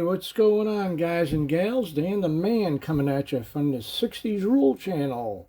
what's going on, guys and gals? Dan the Man coming at you from the 60s Rule Channel.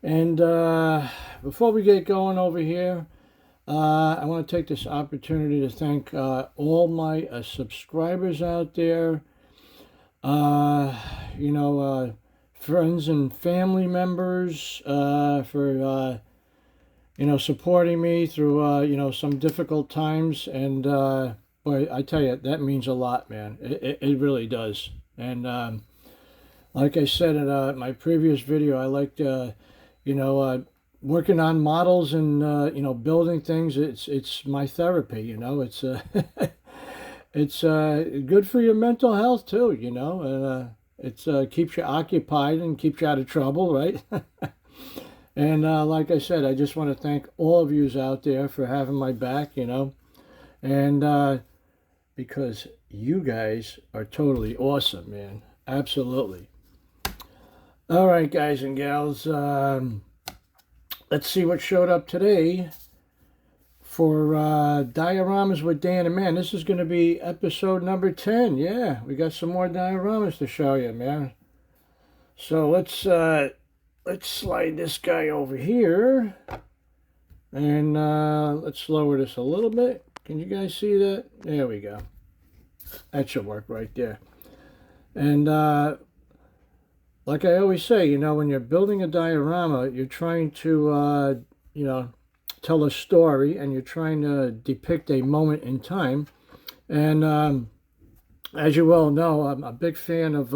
And before we get going over here, I want to take this opportunity to thank all my subscribers out there, friends and family members for, supporting me through, some difficult times. And boy, I tell you, that means a lot, man. It really does. And like I said in my previous video, I liked, working on models and building things. It's my therapy. It's it's good for your mental health too. And it's keeps you occupied and keeps you out of trouble, right? And like I said, I just want to thank all of yous out there for having my back. And because you guys are totally awesome, man. Absolutely. All right, guys and gals. Let's see what showed up today for Dioramas with Dan and Man. This is going to be episode number 10. Yeah, we got some more dioramas to show you, man. So let's slide this guy over here. And let's lower this a little bit. Can you guys see that? There we go. That should work right there. And like I always say, when you're building a diorama, you're trying to, tell a story, and you're trying to depict a moment in time. And as you well know, I'm a big fan of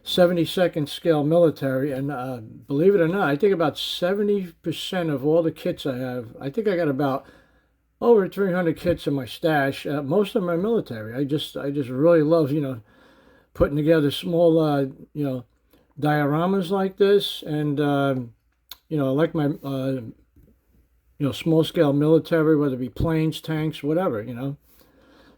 72nd scale military. And believe it or not, I think about 70% of all the kits I have, I think I got about over 300 kits in my stash. Most of them are military. I just really love, putting together small, dioramas like this. And, I like my, small scale military, whether it be planes, tanks, whatever,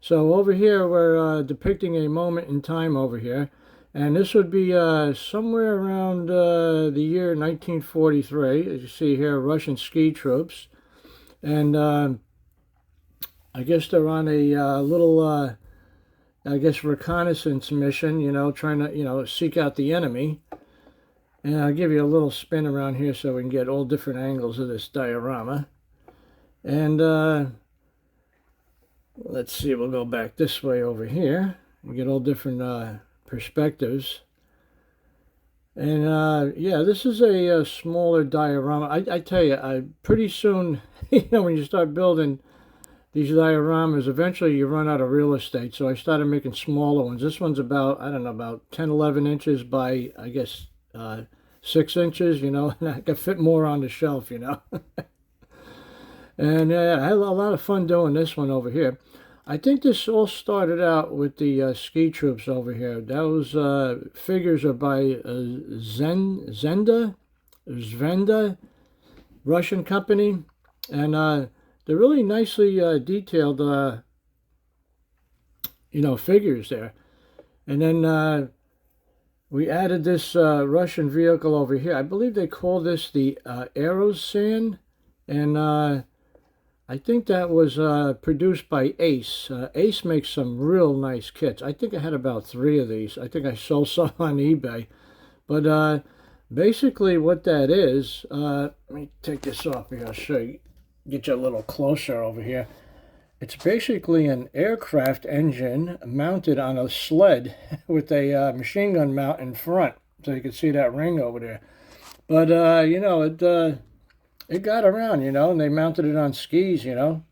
So over here, we're depicting a moment in time over here. And this would be somewhere around the year 1943. As you see here, Russian ski troops. And I guess they're on a little, reconnaissance mission, trying to, seek out the enemy. And I'll give you a little spin around here so we can get all different angles of this diorama. And let's see, we'll go back this way over here and get all different perspectives. And yeah, this is a smaller diorama. I tell you, pretty soon, when you start building these dioramas, eventually you run out of real estate. So I started making smaller ones. This one's about, I don't know, about 10, 11 inches by, I guess, 6 inches, and I could fit more on the shelf, And I had a lot of fun doing this one over here. I think this all started out with the ski troops over here. Those figures are by Zvenda, Russian company. And they're really nicely detailed, figures there. And then we added this Russian vehicle over here. I believe they call this the Aerosan. And I think that was produced by Ace. Ace makes some real nice kits. I think I had about 3 of these. I think I sold some on eBay. But basically what that is, let me take this off here. I'll show you. Get you a little closer over here. It's basically an aircraft engine mounted on a sled with a machine gun mount in front, so you can see that ring over there. But it got around, and they mounted it on skis, and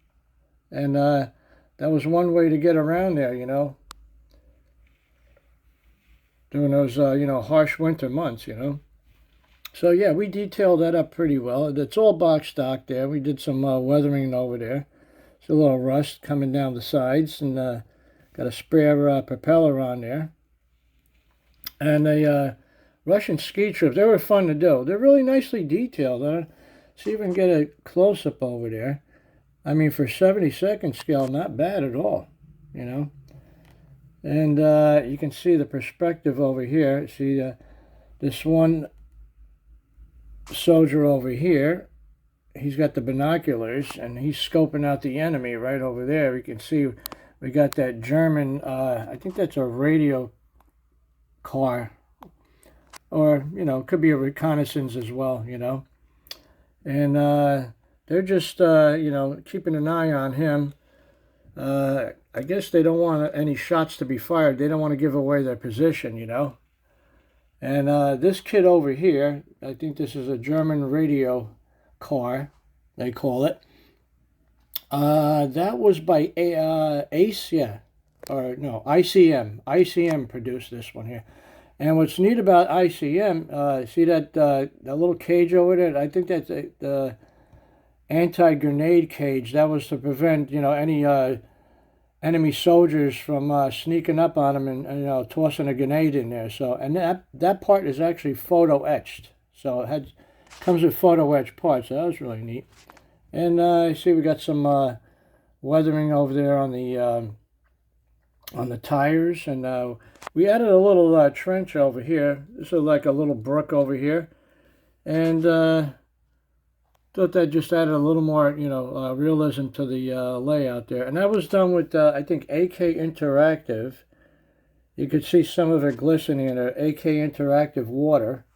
that was one way to get around there, during those harsh winter months, So yeah, we detailed that up pretty well. It's all box stock there. We did some weathering over there. It's a little rust coming down the sides, and got a spare propeller on there. And the Russian ski trips, they were fun to do. They're really nicely detailed. See if we can get a close-up over there. I mean, for 72nd scale, not bad at all, And you can see the perspective over here. See this one soldier over here, he's got the binoculars and he's scoping out the enemy right over there. You can see We got that German, I think that's a radio car, or, it could be a reconnaissance as well, And they're just, keeping an eye on him. I guess they don't want any shots to be fired. They don't want to give away their position. And this kid over here, I think this is a German radio car, they call it. That was by Ace, yeah. Or no, ICM. ICM produced this one here. And what's neat about ICM, see that little cage over there? I think that's the anti-grenade cage. That was to prevent, any enemy soldiers from sneaking up on them and tossing a grenade in there. So, and that part is actually photo etched. So it comes with photo etched parts. So that was really neat. And I see we got some weathering over there on the tires, and we added a little trench over here. This is like a little brook over here, and thought that just added a little more, realism to the layout there. And that was done with, I think, AK Interactive. You could see some of it glistening in there. AK Interactive water.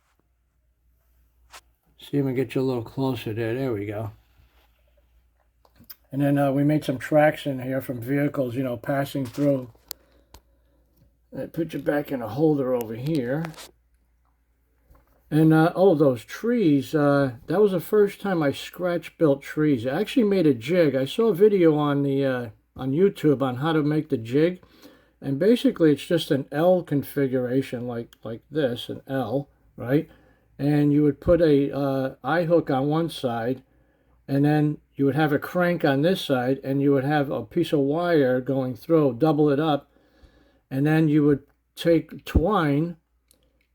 See if we can get you a little closer there. There we go. And then we made some tracks in here from vehicles, passing through. I put you back in a holder over here. And, those trees, that was the first time I scratch-built trees. I actually made a jig. I saw a video on YouTube on how to make the jig. And basically, it's just an L configuration like this, an L, right? And you would put a eye hook on one side, and then you would have a crank on this side, and you would have a piece of wire going through, double it up, and then you would take twine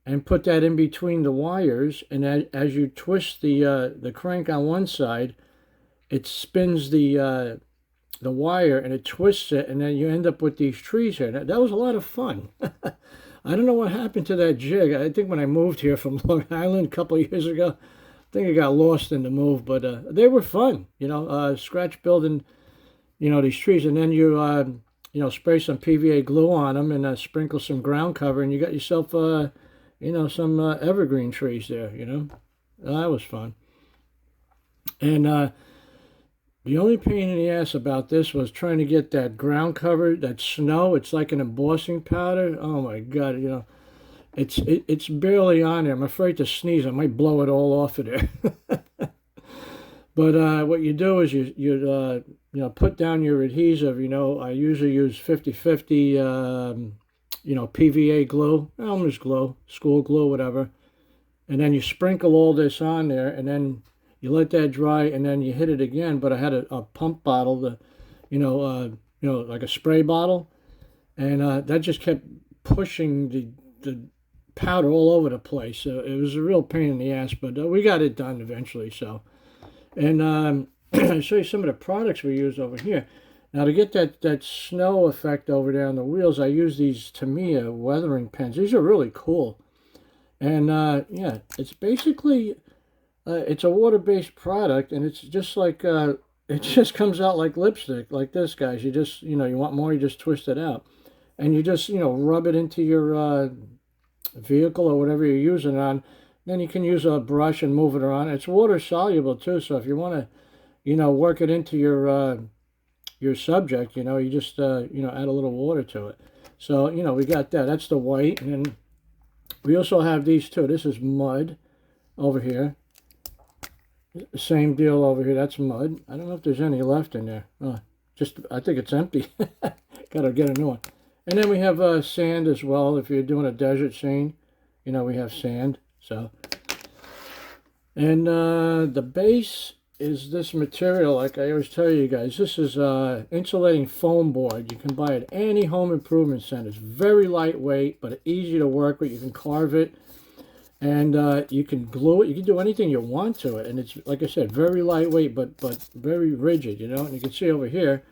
and put that in between the wires, and as you twist the crank on one side, it spins the wire and it twists it, and then you end up with these trees here. That was a lot of fun. I don't know what happened to that jig. I think when I moved here from Long Island a couple of years ago, I think I got lost in the move, but they were fun, scratch building, these trees, and then you, spray some PVA glue on them and sprinkle some ground cover, and you got yourself, some evergreen trees there, That was fun. And the only pain in the ass about this was trying to get that ground cover, that snow. It's like an embossing powder. Oh my God, it's barely on there. I'm afraid to sneeze. I might blow it all off of there. But what you do is you put down your adhesive. I usually use 50/50. PVA glue, Elmer's glue, school glue, whatever. And then you sprinkle all this on there, and then you let that dry, and then you hit it again. But I had a pump bottle, like a spray bottle, and that just kept pushing the powder all over the place. So it was a real pain in the ass, but we got it done eventually. So, and I'll show you some of the products we use over here. Now, to get that snow effect over there on the wheels, I use these Tamiya weathering pens. These are really cool. And, yeah, it's basically, it's a water-based product, and it's just like, it just comes out like lipstick, like this, guys. You just, you want more, you just twist it out. And you just, rub it into your vehicle or whatever you're using it on. Then you can use a brush and move it around. It's water-soluble, too, so if you want to, work it into your subject, you just, add a little water to it. So, we got that. That's the white. And then we also have these two. This is mud over here. Same deal over here. That's mud. I don't know if there's any left in there. I think it's empty. Got to get a new one. And then we have sand as well. If you're doing a desert scene, we have sand. So, and the base is this material, like I always tell you guys. This is insulating foam board. You can buy it at any home improvement center. It's very lightweight, but easy to work with. You can carve it, and you can glue it. You can do anything you want to it, and it's, like I said, very lightweight, but very rigid. And you can see over here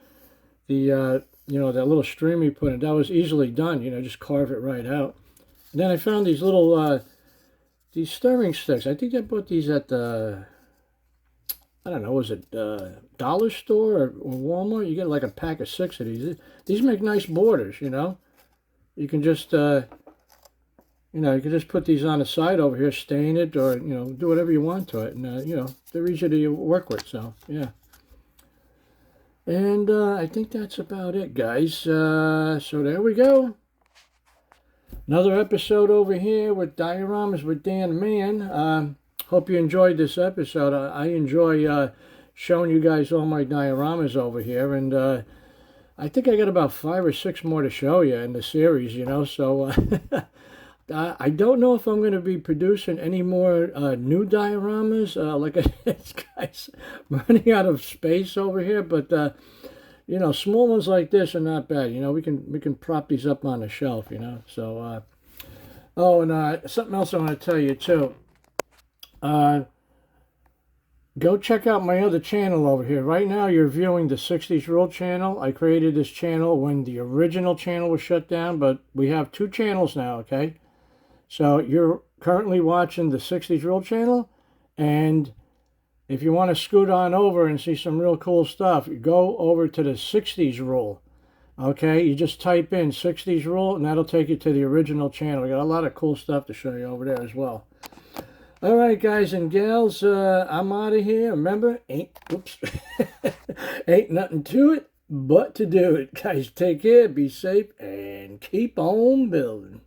the that little stream we put in. That was easily done. Just carve it right out. And then I found these little these stirring sticks. I think I bought these at the I don't know, was it dollar store or Walmart? You get like a pack of 6 of these. These make nice borders, you know. You can just, you can just put these on the side over here, stain it, or, do whatever you want to it. And, they're easy to work with, so, yeah. And I think that's about it, guys. So there we go. Another episode over here with Dioramas with Dan Man. Hope you enjoyed this episode. I enjoy showing you guys all my dioramas over here, and I think I got about 5 or 6 more to show you in the series, so I don't know if I'm going to be producing any more new dioramas. Like I said, guys, running out of space over here, but small ones like this are not bad. We can prop these up on the shelf, so oh, and something else I want to tell you too. Go check out my other channel over here. Right now you're viewing the 60s Rule channel. I created this channel when the original channel was shut down, but we have 2 channels now, okay? So you're currently watching the 60s Rule channel, and if you want to scoot on over and see some real cool stuff, go over to the 60s Rule. Okay, you just type in 60s Rule, and that'll take you to the original channel. We got a lot of cool stuff to show you over there as well. All right, guys and gals, I'm out of here. Remember, ain't nothing to it but to do it. Guys, take care, be safe, and keep on building.